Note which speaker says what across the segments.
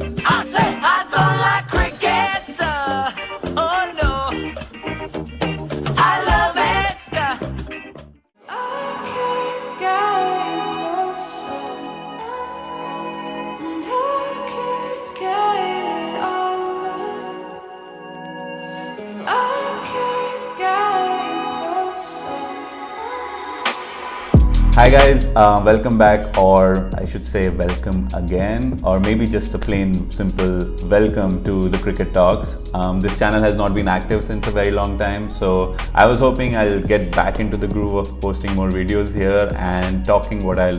Speaker 1: I say I don't like cricket. Oh no, I love it.
Speaker 2: I can't get closer, and I can't get over. I can't get closer.
Speaker 3: Hi guys, welcome back, or I should say welcome again, or maybe just a plain simple welcome to the Cricket Talks. This channel has not been active since a very long time, so I was hoping I'll get back into the groove of posting more videos here and talking what I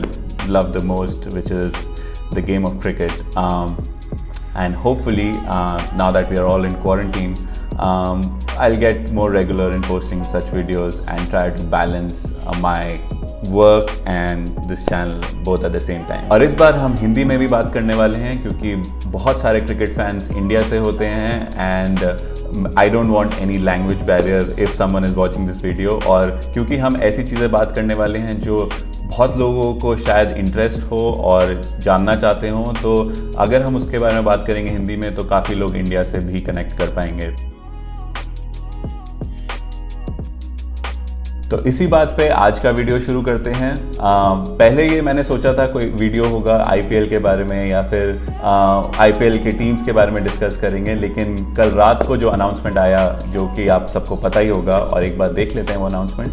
Speaker 3: love the most, which is the game of cricket. And hopefully, now that we are all in quarantine, I'll get more regular in posting such videos and try to balance my work and this channel both at the same time. और इस बार हम हिंदी में भी बात करने वाले हैं क्योंकि बहुत सारे क्रिकेट फैंस इंडिया से होते हैं and I don't want any language barrier if someone is watching this video. और क्योंकि हम ऐसी चीज़ें बात करने वाले हैं जो बहुत लोगों को शायद इंटरेस्ट हो और जानना चाहते हो, तो अगर हम उसके बारे में बात करेंगे हिंदी में तो काफ़ी लोग इंडिया से भी कनेक्ट कर पाएंगे। तो इसी बात पे आज का वीडियो शुरू करते हैं। पहले ये मैंने सोचा था कोई वीडियो होगा आईपीएल के बारे में या फिर आईपीएल के टीम्स के बारे में डिस्कस करेंगे, लेकिन कल रात को जो अनाउंसमेंट आया जो कि आप सबको पता ही होगा, और एक बार देख लेते हैं वो अनाउंसमेंट।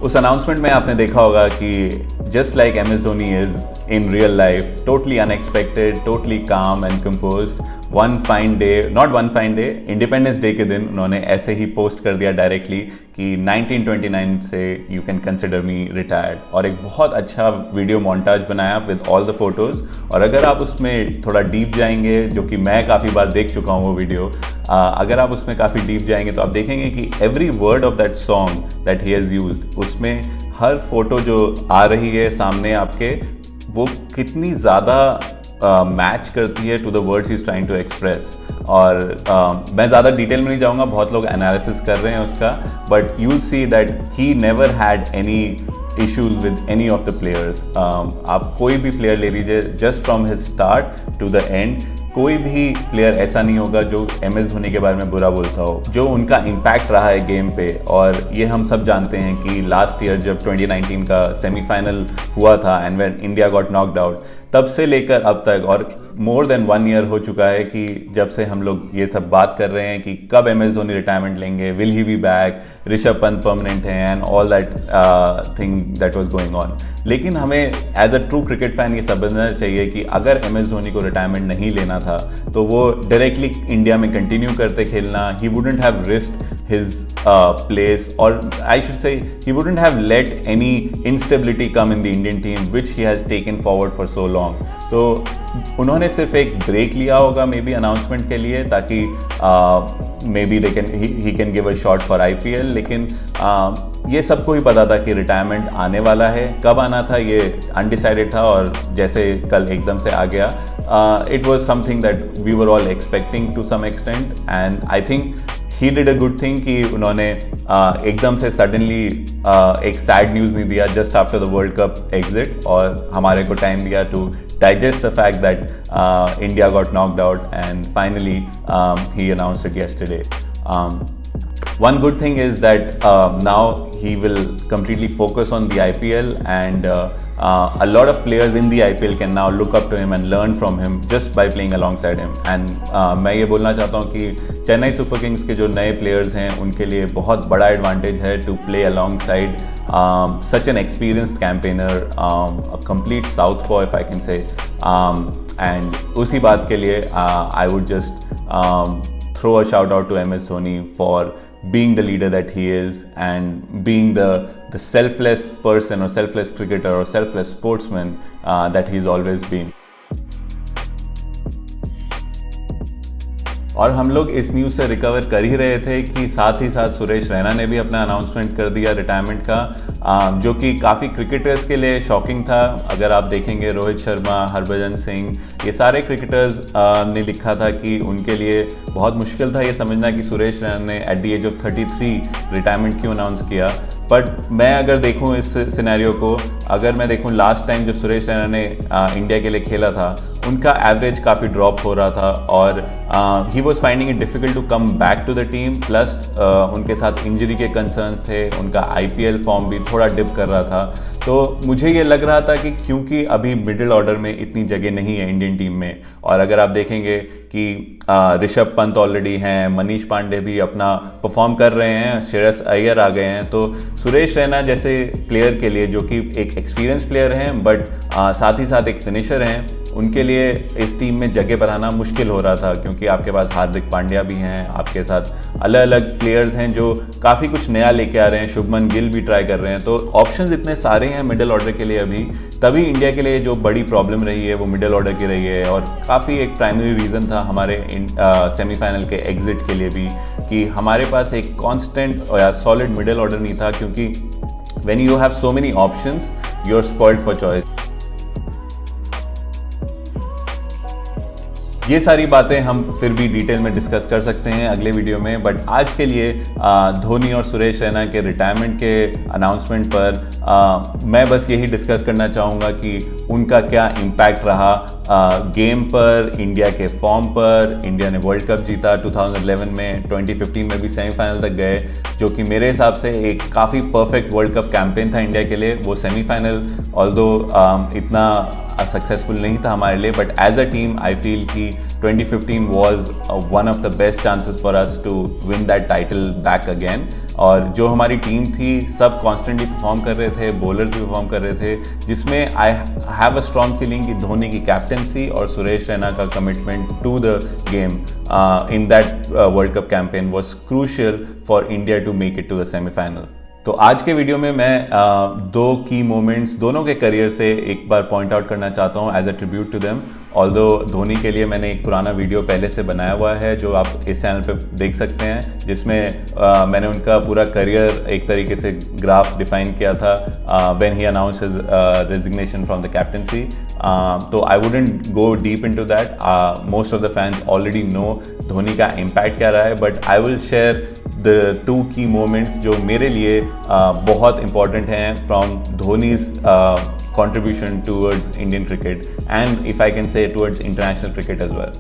Speaker 3: उस अनाउंसमेंट में आपने देखा होगा कि just like M S Dhoni is in real life, totally unexpected, totally calm and composed, one fine day, not one fine day, Independence Day के दिन उन्होंने ऐसे ही पोस्ट कर दिया डायरेक्टली कि 1929 से you can consider me retired, और एक बहुत अच्छा वीडियो मोन्टाज बनाया with all the photos। और अगर आप उसमें थोड़ा डीप जाएंगे, जो कि मैं काफ़ी बार देख चुका हूँ वो वीडियो, अगर आप उसमें काफ़ी डीप जाएंगे तो आप देखेंगे कि every word of that song that he has used, उसमें हर फोटो जो आ रही है सामने आपके, वो कितनी ज़्यादा मैच करती है to the words he is trying to express. और मैं ज़्यादा डिटेल में नहीं जाऊँगा, बहुत लोग एनालिसिस कर रहे हैं उसका, but you will see that he never had any issues with any of the players. आप कोई भी प्लेयर ले लीजिए, just from his start to the end, कोई भी प्लेयर ऐसा नहीं होगा जो एम एस धोनी के बारे में बुरा बोलता हो। जो उनका इम्पैक्ट रहा है गेम पे, और ये हम सब जानते हैं कि लास्ट ईयर जब 2019 का सेमीफाइनल हुआ था and when India got knocked out, तब से लेकर अब तक, और मोर देन 1 ईयर हो चुका है कि जब से हम लोग ये सब बात कर रहे हैं कि कब एम एस धोनी रिटायरमेंट लेंगे, will he be back, Rishabh Pant permanent है and all that thing that was going on. लेकिन हमें as a true cricket fan ये समझना चाहिए कि अगर एम एस धोनी को रिटायरमेंट नहीं लेना था तो वो डायरेक्टली इंडिया में कंटिन्यू करते खेलना। He wouldn't have risked his place, or I should say he wouldn't have let any instability come in the Indian team which he has taken forward for so long। तो उन्होंने सिर्फ एक break लिया होगा may be announcement के लिए, ताकि may be he can give a shot for IPL। लेकिन ये सबको ही पता था कि रिटायरमेंट आने वाला है, कब आना था ये अनडिसाइडेड था, और जैसे कल एकदम से आ गया, it was something that we were all expecting to some extent. And I think he did a good thing कि उन्होंने एकदम से सडनली एक सैड न्यूज़ नहीं दिया just after the world cup exit, और हमारे को टाइम दिया to digest the fact that India got knocked out, and finally he announced it yesterday। One good thing is that now he will completely focus on the IPL, and a lot of players in the IPL can now look up to him and learn from him just by playing alongside him। And मैं ये बोलना चाहता हूँ कि Chennai super Kings के जो नए players हैं उनके लिए बहुत बड़ा एडवांटेज है to play alongside such an experienced campaigner, a complete southpaw if I can say। And उसी बात के लिए I would just throw a shout out to MS Dhoni for being the leader that he is, and being the selfless person or selfless cricketer or selfless sportsman that he's always been। और हम लोग इस news से recover कर ही रहे थे कि साथ ही साथ सुरेश रैना ने भी अपना अनाउंसमेंट कर दिया रिटायरमेंट का, जो कि काफ़ी क्रिकेटर्स के लिए शॉकिंग था। अगर आप देखेंगे रोहित शर्मा, हरभजन सिंह, ये सारे क्रिकेटर्स ने लिखा था कि उनके लिए बहुत मुश्किल था ये समझना कि सुरेश रैना ने at the age of 33 retirement क्यों अनाउंस किया। बट मैं अगर देखूं इस सिनेरियो को, अगर मैं देखूं लास्ट टाइम जब सुरेश रैना ने इंडिया के लिए खेला था, उनका एवरेज काफ़ी ड्रॉप हो रहा था और he was finding it difficult to come back to the team, plus उनके साथ इंजरी के कंसर्न्स थे, उनका IPL फॉर्म भी थोड़ा डिप कर रहा था। तो मुझे ये लग रहा था कि क्योंकि अभी मिडिल ऑर्डर में इतनी जगह नहीं है इंडियन टीम में, और अगर आप देखेंगे कि ऋषभ पंत ऑलरेडी हैं, मनीष पांडे भी अपना परफॉर्म कर रहे हैं, श्रेयस अय्यर आ गए हैं, तो सुरेश रैना जैसे प्लेयर के लिए, जो कि एक एक्सपीरियंस प्लेयर हैं बट साथ ही साथ एक फिनिशर हैं, उनके लिए इस टीम में जगह बनाना मुश्किल हो रहा था, क्योंकि आपके पास हार्दिक पांड्या भी हैं, आपके साथ अलग अलग प्लेयर्स हैं जो काफ़ी कुछ नया लेके आ रहे हैं, शुभमन गिल भी ट्राई कर रहे हैं। तो ऑप्शंस इतने सारे हैं मिडिल ऑर्डर के लिए अभी, तभी इंडिया के लिए जो बड़ी प्रॉब्लम रही है वो मिडिल ऑर्डर की रही है, और काफ़ी एक प्राइमरी रीज़न था हमारे सेमीफाइनल के एग्जिट के लिए भी, कि हमारे पास एक कॉन्स्टेंट या सॉलिड मिडिल ऑर्डर नहीं था, क्योंकि when you have so many options you are spoiled for choice. ये सारी बातें हम फिर भी डिटेल में डिस्कस कर सकते हैं अगले वीडियो में, बट आज के लिए धोनी और सुरेश रैना के रिटायरमेंट के अनाउंसमेंट पर मैं बस यही डिस्कस करना चाहूँगा कि उनका क्या इम्पैक्ट रहा गेम पर, इंडिया के फॉर्म पर। इंडिया ने वर्ल्ड कप जीता 2011 में, 2015 में भी सेमीफाइनल तक गए, जो कि मेरे हिसाब से एक काफ़ी परफेक्ट वर्ल्ड कप कैंपेन था इंडिया के लिए। वो सेमीफाइनल ऑल्दो इतना सक्सेसफुल नहीं था हमारे लिए, but as a team I feel कि 2015 was one of the best chances for us to win that title back again। और जो हमारी टीम थी सब कॉन्स्टेंटली परफॉर्म कर रहे थे, बॉलर्स भी परफॉर्म कर रहे थे, जिसमें I have a strong feeling कि धोनी की कैप्टनसी और सुरेश रैना का commitment to the game in that world Cup campaign was crucial for India to make it to the semifinal. तो आज के वीडियो में मैं दो की मोमेंट्स दोनों के करियर से एक बार पॉइंट आउट करना चाहता हूं as a tribute to them. Although Dhoni के लिए मैंने एक पुराना वीडियो पहले से बनाया हुआ है जो आप इस चैनल पे देख सकते हैं, जिसमें मैंने उनका पूरा करियर एक तरीके से ग्राफ डिफाइन किया था when he announce his resignation from the captaincy. तो I wouldn't go deep into that, most of the fans already know Dhoni का इम्पैक्ट क्या रहा है, but I will share the two key moments जो मेरे लिए बहुत इंपॉर्टेंट हैं from Dhoni's contribution towards Indian cricket and if I can say towards international cricket as well।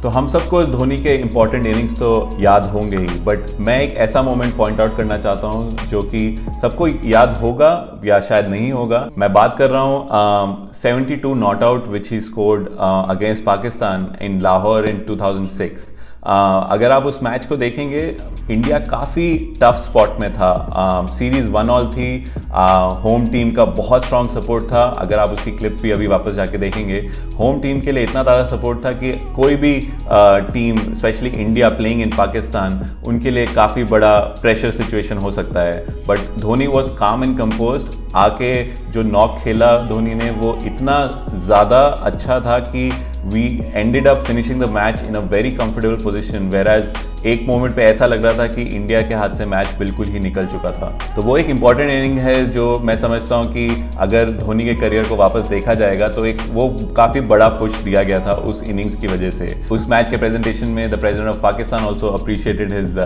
Speaker 3: तो हम सबको धोनी के इंपॉर्टेंट इनिंग्स तो याद होंगे ही, बट मैं एक ऐसा मोमेंट पॉइंट आउट करना चाहता हूं जो कि सबको याद होगा या शायद नहीं होगा। मैं बात कर रहा हूं 72 not out which he scored against Pakistan in Lahore in 2006। अगर आप उस मैच को देखेंगे, इंडिया काफ़ी टफ स्पॉट में था, सीरीज़ 1-1 थी, होम टीम का बहुत स्ट्रॉन्ग सपोर्ट था। अगर आप उसकी क्लिप भी अभी वापस जाके देखेंगे, होम टीम के लिए इतना ज़्यादा सपोर्ट था कि कोई भी team, specially India playing in Pakistan, उनके लिए काफ़ी बड़ा प्रेशर सिचुएशन हो सकता है। बट धोनी वॉज काम एंड कंपोज्ड। आके जो नॉक खेला धोनी ने वो इतना ज़्यादा अच्छा था कि we ended up finishing the match in a very comfortable position, whereas एक मोमेंट पे ऐसा लग रहा था कि इंडिया के हाथ से मैच बिल्कुल ही निकल चुका था। तो वो एक इंपॉर्टेंट इनिंग है जो मैं समझता हूँ कि अगर धोनी के करियर को वापस देखा जाएगा तो एक वो काफ़ी बड़ा पुश दिया गया था उस इनिंग्स की वजह से। उस मैच के प्रेजेंटेशन में the president of Pakistan also appreciated his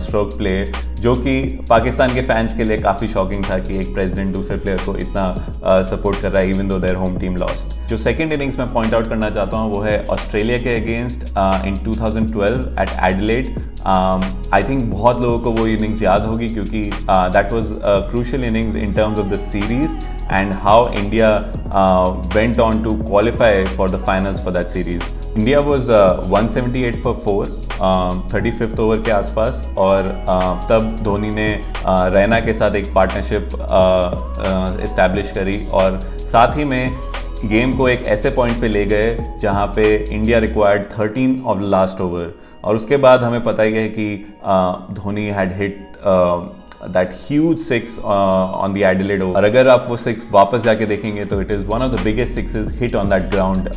Speaker 3: stroke play, जो कि पाकिस्तान के फैंस के लिए काफ़ी शॉकिंग था कि एक प्रेसिडेंट दूसरे प्लेयर को इतना सपोर्ट कर रहा है even though their home team lost. जो सेकेंड इनिंग्स में पॉइंट आउट करना चाहता हूँ वो है ऑस्ट्रेलिया के against in 2012 at Adelaide. I think बहुत लोगों को वो इनिंग्स याद होगी क्योंकि that was crucial innings in terms of the series and how India went on to qualify for the finals for that series. India was 178 for 4 35th over के आसपास, और तब धोनी ने रैना के साथ एक पार्टनरशिप इस्टेब्लिश करी और साथ ही में गेम को एक ऐसे पॉइंट पे ले गए जहाँ पे India required 13 of the last over, और उसके बाद हमें पता ही है कि Dhoni had hit that huge six on the Adelaide over। और अगर आप वो सिक्स वापस जाके देखेंगे तो it is one of the biggest sixes hit on that ground।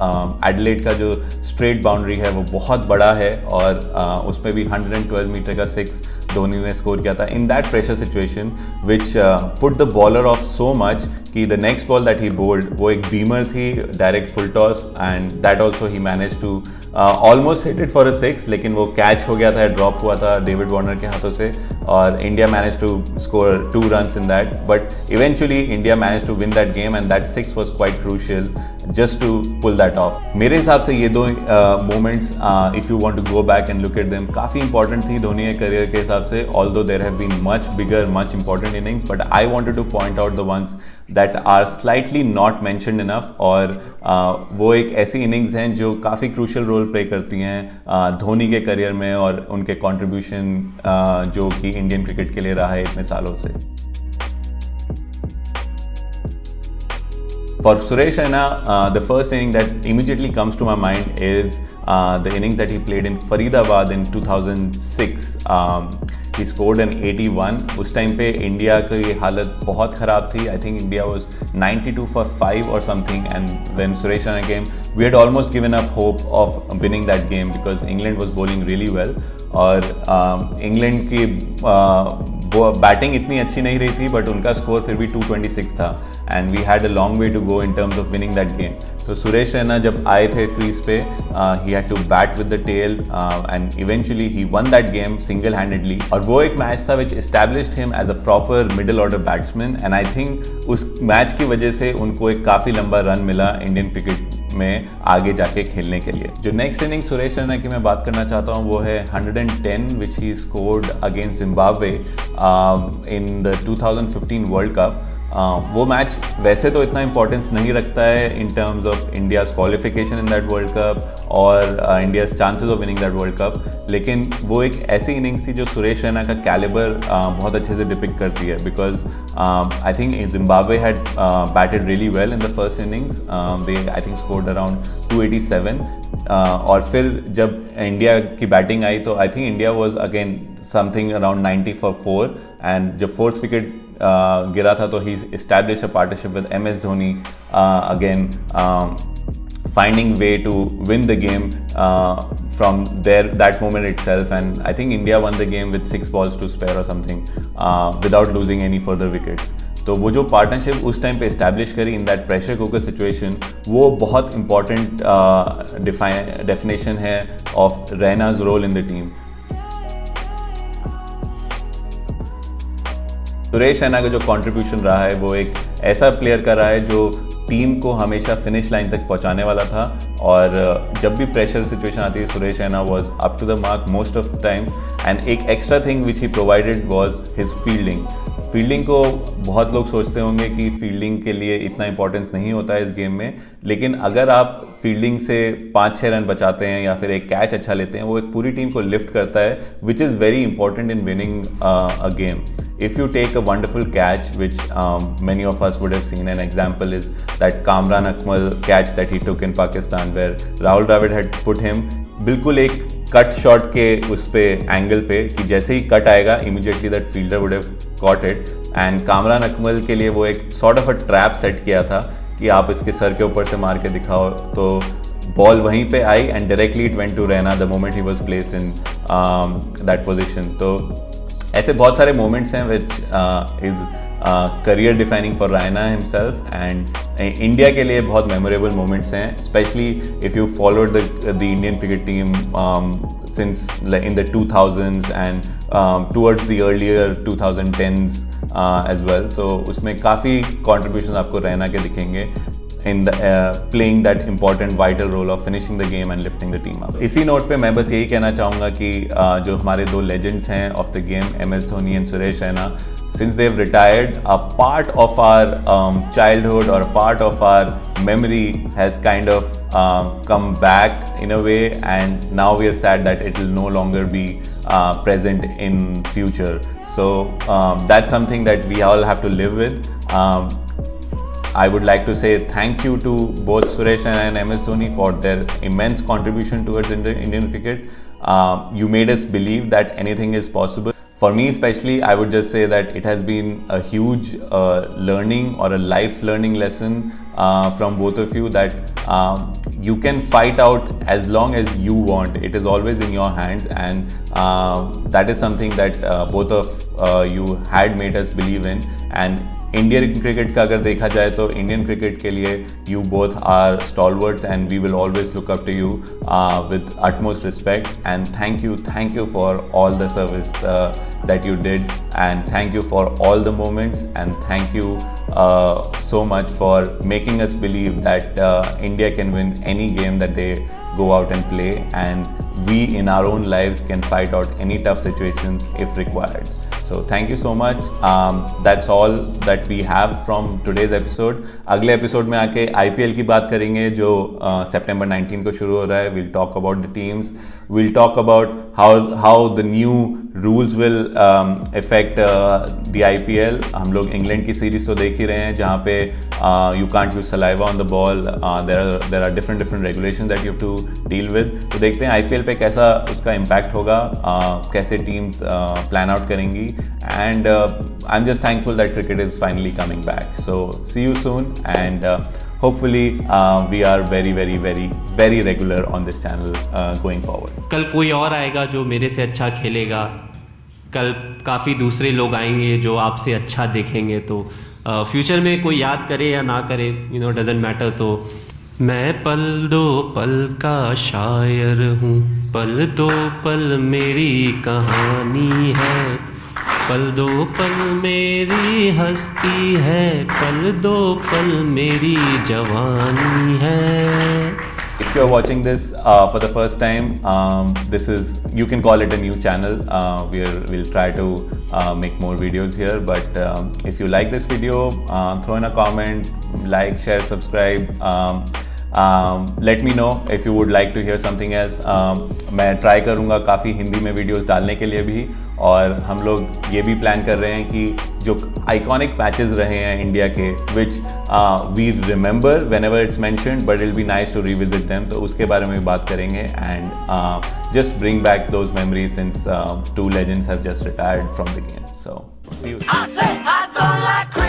Speaker 3: Adelaide का जो स्ट्रेट बाउंड्री है वो बहुत बड़ा है और उसमें भी 112 मीटर का सिक्स धोनी ने स्कोर किया था in that pressure situation which put the bowler off so much कि the next ball that he bowled वो एक बीमर थी, direct full toss, and that also he manage to almost hit it for a 6, लेकिन वो catch हो गया था, drop हुआ था डेविड वार्नर के हाथों से, और India manage to score 2 runs in that, but eventually India managed to win that game and that 6 was quite crucial just to pull that off. मेरे हिसाब से ये दो moments, if you want to go back and look at them, काफ़ी important थी धोनी के career के हिसाब से, although there have been much bigger, much important innings, but I wanted to point out the ones that are slightly not mentioned enough, और वो एक ऐसी innings हैं जो काफ़ी crucial role play करती हैं धोनी के करियर में और उनके contribution जो कि इंडियन क्रिकेट के लिए रहा है इतने सालों से. For Suresh Raina, the first inning that immediately comes to my mind is the innings that he played in Faridabad in 2006. He scored an 81. उस टाइम पे इंडिया की हालत बहुत ख़राब थी. I think India was 92 for 5 or something, and when Suresh Raina came, we had almost given up hope of winning that game because England was bowling really well. और England की batting इतनी अच्छी नहीं रही थी, बट उनका score फिर भी 226 था, and we had a long way to go in terms of winning that game. तो सुरेश रैना जब आए थे क्रीज पे, he had to bat with the tail, and eventually he won that game single handedly. और वो एक मैच था which established him as a proper middle order batsman, and I think उस मैच की वजह से उनको एक काफ़ी लंबा रन मिला इंडियन क्रिकेट में आगे जाके खेलने के लिए. जो नेक्स्ट इनिंग सुरेश रैना की मैं बात करना चाहता हूँ वो है 110 which he scored against Zimbabwe in the 2015 world cup. वो मैच वैसे तो इतना इंपॉर्टेंस नहीं रखता है in terms of India's qualification in that world cup और India's chances of winning that world cup, लेकिन वो एक ऐसी इनिंग्स थी जो सुरेश रैना का कैलिबर बहुत अच्छे से डिपिक्ट करती है, because I think Zimbabwe had batted really well in the first innings. They I think scored around 287, और फिर जब इंडिया की बैटिंग आई तो I think India was again something around 90 for 4, and जब फोर्थ विकेट गिरा था तो ही established a partnership with MS Dhoni, again finding way to win the game from there that moment itself, and I think India won the game with 6 balls to spare or something without losing any further wickets. तो वो जो partnership उस time पे establish करी in that pressure cooker situation, वो बहुत important definition है of Raina's role in the team. Suresh Raina का जो कंट्रीब्यूशन रहा है वो एक ऐसा प्लेयर का रहा है जो टीम को हमेशा फिनिश लाइन तक पहुंचाने वाला था, और जब भी प्रेशर सिचुएशन आती है Suresh Raina was up to the mark most of the times. And एक extra thing which he provided was his fielding. Fielding को बहुत लोग सोचते होंगे कि फील्डिंग के लिए इतना इंपॉर्टेंस नहीं होता है इस गेम में, लेकिन अगर आप फील्डिंग से 5-6 रन बचाते हैं या फिर एक कैच अच्छा लेते हैं, वो एक पूरी टीम को लिफ्ट करता है, which is very important in winning a game. If you take a wonderful catch, which many of us would have seen, an example is that Kamran Akmal catch that he took in Pakistan, where Rahul Dravid had put him बिल्कुल एक cut shot के उस पे angle पे कि जैसे ही cut आएगा immediately that fielder would have caught it, and Kamran Akmal के लिए वो एक sort of a trap set किया था कि आप इसके सर के ऊपर से मार के दिखाओ, तो बॉल वहीं पे आई and directly it went to Raina the moment he was placed in that position. तो ऐसे बहुत सारे मोमेंट्स हैं which is career defining for Raina himself, and India के लिए बहुत मेमोरेबल मोमेंट्स हैं, specially if you followed the Indian cricket team since in the 2000s and towards the earlier 2010s as well. तो उसमें काफ़ी कॉन्ट्रीब्यूशन आपको रैना के दिखेंगे in the playing that important vital role of finishing the game and lifting the team up. इसी note पे मैं बस यही कहना चाहूँगा कि जो हमारे दो legends हैं of the game, MS Dhoni and Suresh Raina, since they've retired, a part of our childhood or a part of our memory has kind of come back in a way, and now we are sad that it will no longer be present in future. So that's something that we all have to live with. I would like to say thank you to both Suresh Raina and MS Dhoni for their immense contribution towards Indian cricket. You made us believe that anything is possible. For me especially, I would just say that it has been a huge learning or a life learning lesson from both of you, that you can fight out as long as you want. It is always in your hands, and that is something that both of you had made us believe in. And Indian cricket का अगर देखा जाए तो Indian cricket के लिए you both are stalwarts and we will always look up to you with utmost respect. And thank you for all the service that you did, and thank you for all the moments, and thank you so much for making us believe that India can win any game that they go out and play, and we in our own lives can fight out any tough situations if required. So thank you so much. That's all that we have from today's episode. अगले episode में आके IPL की बात करेंगे जो September 19 को शुरू हो रहा है. We'll talk about the teams. We'll talk about how the new rules will affect the IPL. हम लोग इंग्लैंड की सीरीज तो देख ही रहे हैं जहाँ पे you can't use saliva on the ball. There are different regulations that you have to deal with. तो देखते हैं IPL पे कैसा उसका impact होगा, कैसे टीम्स प्लान आउट करेंगी. And I'm just thankful that cricket is finally coming back. So see you soon, and hopefully we are very regular on this channel going forward.
Speaker 4: कल कोई और आएगा जो मेरे से अच्छा खेलेगा, कल काफ़ी दूसरे लोग आएंगे जो आपसे अच्छा देखेंगे. तो फ्यूचर में कोई याद करे या ना करे, डजेंट मैटर. तो मैं पल दो पल का शायर हूँ, पल दो पल मेरी कहानी है, पल दो पल मेरी हस्ती है, पल दो पल मेरी जवानी है.
Speaker 3: If you're watching this for the first time, you can call it a new channel. We'll try to make more videos here. But if you like this video, throw in a comment, like, share, subscribe. Let me know if you would like to hear something else. मैं try करूँगा काफ़ी हिंदी में videos डालने के लिए भी, और हम लोग ये भी प्लान कर रहे हैं कि जो आइकॉनिक मैचेस रहे हैं इंडिया के, which we remember whenever it's mentioned, but it be nice to revisit them, तो उसके बारे में भी बात करेंगे. And just bring back those memories since 2 legends have just retired from the game. So see you.
Speaker 1: I say I don't like cricket.